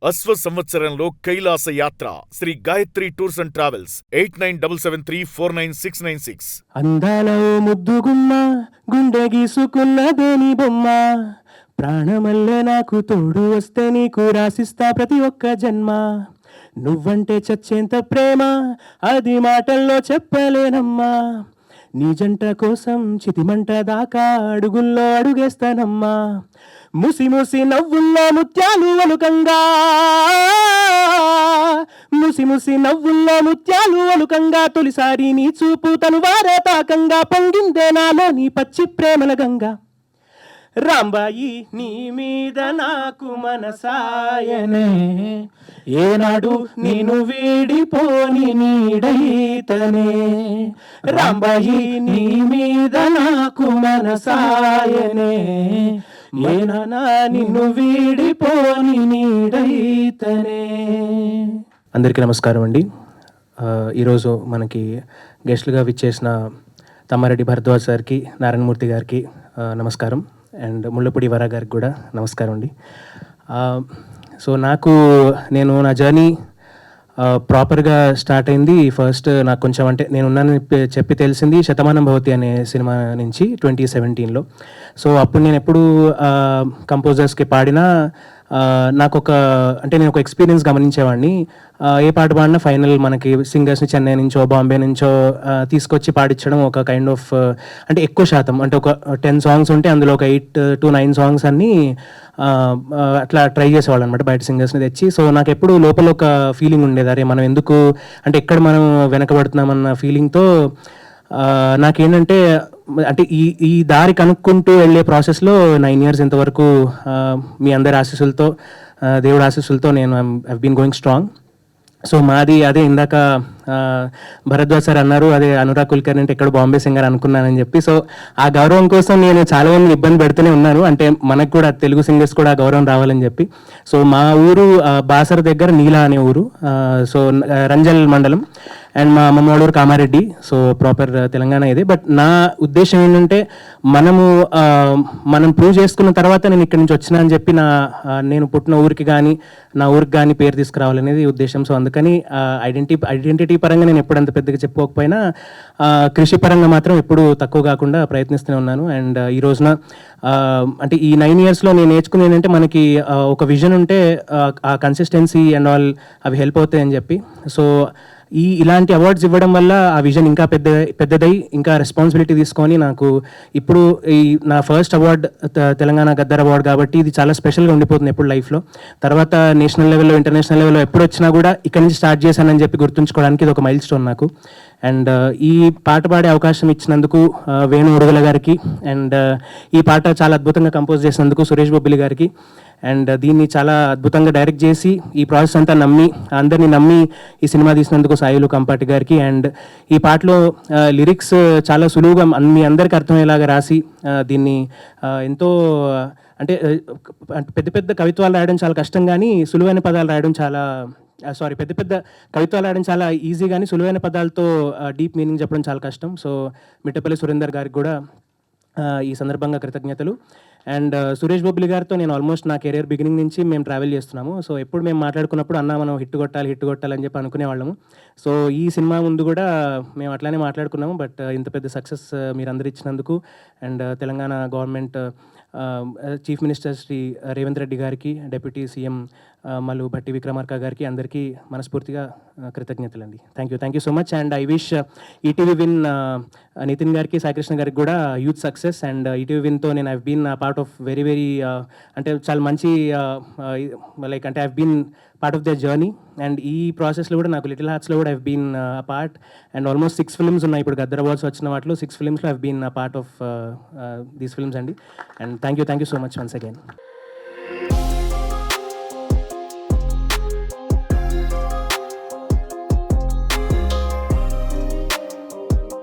అశ్వ సంవత్సరంలో కైలాస యాత్ర Shri Gayatri tours and travels 8977349696. అందాల ఓ ముద్దుగుమ్మ గుండె గీసుకున్నదేని బొమ్మ ప్రాణమల్లే నాకు తోడు వస్తే నీకు రాసిస్తా ప్రతి ఒక్క జన్మ నువ్వంటే చచ్చేంత ప్రేమ అది మాటల్లో చెప్పలేనమ్మా నీ జంట కోసం చితిమంట దాకా అడుగుల్లో అడుగేస్తానమ్మా ముసి ముసి నవ్వుల్లో ముత్యాలు అలుకంగా ముసి ముసి నవ్వుల్లో ముత్యాలు అలుకంగా తొలిసారి నీ చూపు తను వారే తాకంగా పొంగిందే నాలో నీ పచ్చి ప్రేమల గంగా రాంబాయి నీ మీద నాకు మనసాయనే ఏనాడు నేను వీడిపోని నీడైతనే రాంబాయి నీ మీద నాకు మనసాయనే ఏనా నిన్ను వీడిపోని నీడైతనే. అందరికీ నమస్కారం అండి. ఈరోజు మనకి గెస్ట్లుగా విచ్చేసిన తమ్మారెడ్డి భరద్వాజ్ సార్కి, నారాయణమూర్తి గారికి నమస్కారం. అండ్ ముళ్ళపూడి వర గారికి కూడా నమస్కారం అండి. సో నేను నా జర్నీ ప్రాపర్గా స్టార్ట్ అయింది. ఫస్ట్ నాకు కొంచెం అంటే నేనున్నానని చెప్పి తెలిసింది శతమానం భవతి అనే సినిమా నుంచి 2017లో. సో అప్పుడు నేను ఎప్పుడు కంపోజర్స్కి పాడినా నేను ఒక ఎక్స్పీరియన్స్ గమనించేవాడిని. ఏ పాట పాడినా ఫైనల్ మనకి సింగర్స్ని చెన్నై నుంచో బాంబే నుంచో తీసుకొచ్చి పాడించడం ఒక కైండ్ ఆఫ్ అంటే ఎక్కువ శాతం అంటే ఒక 10 సాంగ్స్ ఉంటే అందులో ఒక 8 to 9 సాంగ్స్ అన్నీ అట్లా ట్రై చేసేవాళ్ళు అనమాట బయట సింగర్స్ని తెచ్చి. సో నాకు ఎప్పుడు లోపల ఒక ఫీలింగ్ ఉండేది, అరే మనం ఎందుకు అంటే ఎక్కడ మనం వెనకబడుతున్నామన్న ఫీలింగ్తో నాకేంటంటే అంటే ఈ దారి కనుక్కుంటూ వెళ్ళే ప్రాసెస్లో 9 years ఇంతవరకు మీ అందరి ఆశీస్సులతో, దేవుడి ఆశీస్సులతో నేను I been going strong. So మాది అదే ఇందాక భరద్వాజ్ సార్ అన్నారు, అదే అనురాగ్ కుల్కర్ని అంటే ఎక్కడ బాంబే సింగర్ అనుకున్నానని చెప్పి. సో ఆ గౌరవం కోసం నేను చాలా మంది ఇబ్బంది పెడుతూనే ఉన్నాను, అంటే మనకు కూడా తెలుగు సింగర్స్ కూడా గౌరవం రావాలని చెప్పి. సో మా ఊరు బాసర దగ్గర నీలా అనే ఊరు, సో రంజల్ మండలం. అండ్ మా అమ్మమ్మ వాళ్ళ ఊరు కామారెడ్డి. సో ప్రాపర్ తెలంగాణ ఇది. బట్ నా ఉద్దేశం ఏంటంటే మనం ప్రూవ్ చేసుకున్న తర్వాత నేను ఇక్కడి నుంచి వచ్చినా అని చెప్పి నేను పుట్టిన ఊరికి కానీ నా ఊరికి కానీ పేరు తీసుకురావాలనేది ఉద్దేశం. సో అందుకని ఐడెంటిటీ పరంగా నేను ఎప్పుడు అంత పెద్దగా చెప్పుకోకపోయినా కృషి పరంగా మాత్రం ఎప్పుడు తక్కువ కాకుండా ప్రయత్నిస్తూనే ఉన్నాను. అండ్ ఈ రోజున అంటే ఈ 9 yearsలో నేను నేర్చుకుని ఏంటంటే మనకి ఒక విజన్ ఉంటే ఆ కన్సిస్టెన్సీ అండ్ ఆల్ అవి హెల్ప్ అవుతాయని చెప్పి. సో ఇలాంటి అవార్డ్స్ ఇవ్వడం వల్ల ఆ విజన్ ఇంకా పెద్దదై ఇంకా రెస్పాన్సిబిలిటీ తీసుకొని నాకు ఇప్పుడు నా first award Telangana Gaddar award కాబట్టి ఇది చాలా స్పెషల్గా ఉండిపోతుంది ఎప్పుడు లైఫ్లో. తర్వాత నేషనల్ లెవెల్లో ఇంటర్నేషనల్ లెవెల్లో ఎప్పుడు వచ్చినా కూడా ఇక్కడి నుంచి స్టార్ట్ చేశానని చెప్పి గుర్తుంచుకోవడానికి ఇది ఒక మైల్ స్టోన్ నాకు. అండ్ ఈ పాట పాడే అవకాశం ఇచ్చినందుకు వేణు ఉడుగల గారికి, అండ్ ఈ పాట చాలా అద్భుతంగా కంపోజ్ చేసినందుకు సురేష్ బొబ్బిలి గారికి, అండ్ దీన్ని చాలా అద్భుతంగా డైరెక్ట్ చేసి ఈ ప్రాసెస్ అంతా అందరినీ నమ్మి ఈ సినిమా తీసినందుకు సాయిలు కంపాటి గారికి. అండ్ ఈ పాటలో లిరిక్స్ చాలా సులువుగా మీ అందరికీ అర్థమయ్యేలాగా రాసి దీన్ని ఎంతో అంటే పెద్ద పెద్ద కవిత్వాలు రాయడం చాలా కష్టం, కానీ సులువైన పదాలు రాయడం పెద్ద కవిత్వాలు రాయడం చాలా ఈజీ, కానీ సులువైన పదాలతో డీప్ మీనింగ్ చెప్పడం చాలా కష్టం. సో మిట్టపల్లి సురేందర్ గారికి కూడా ఈ సందర్భంగా కృతజ్ఞతలు. అండ్ సురేష్ బొబ్బిలి గారితో నేను ఆల్మోస్ట్ నా కెరీర్ బిగినింగ్ నుంచి మేము ట్రావెల్ చేస్తున్నాము. సో ఎప్పుడు మేము మాట్లాడుకున్నప్పుడు మనం హిట్ కొట్టాలని చెప్పి అనుకునేవాళ్ళము. సో ఈ సినిమా ముందు కూడా మేము అట్లానే మాట్లాడుకున్నాము. బట్ ఇంత పెద్ద సక్సెస్ మీరు అందరు ఇచ్చినందుకు and Telangana government chief minister Shri Revanth Reddy గారికి, డిప్యూటీ సీఎం మల్లు భట్టి విక్రమార్క గారికి అందరికీ మనస్ఫూర్తిగా కృతజ్ఞతలండి. Thank you so much. And I wish ETV win Nitin గారికి, సాయికృష్ణ గారికి కూడా యూత్ సక్సెస్. అండ్ ఈటీవీ విన్తో నేను I've been part of very అంటే చాలా మంచి లైక్ అంటే I've been part of the journey. And ఈ ప్రాసెస్లో కూడా నాకు లిటిల్ హార్ట్స్లో కూడా I've been part. And almost 6 films ఉన్నాయి ఇప్పుడు గద్దర్ అవార్డ్స్ వచ్చిన వాటిలో 6 filmsలో I've been part of these films అండి. And thank you so much once again.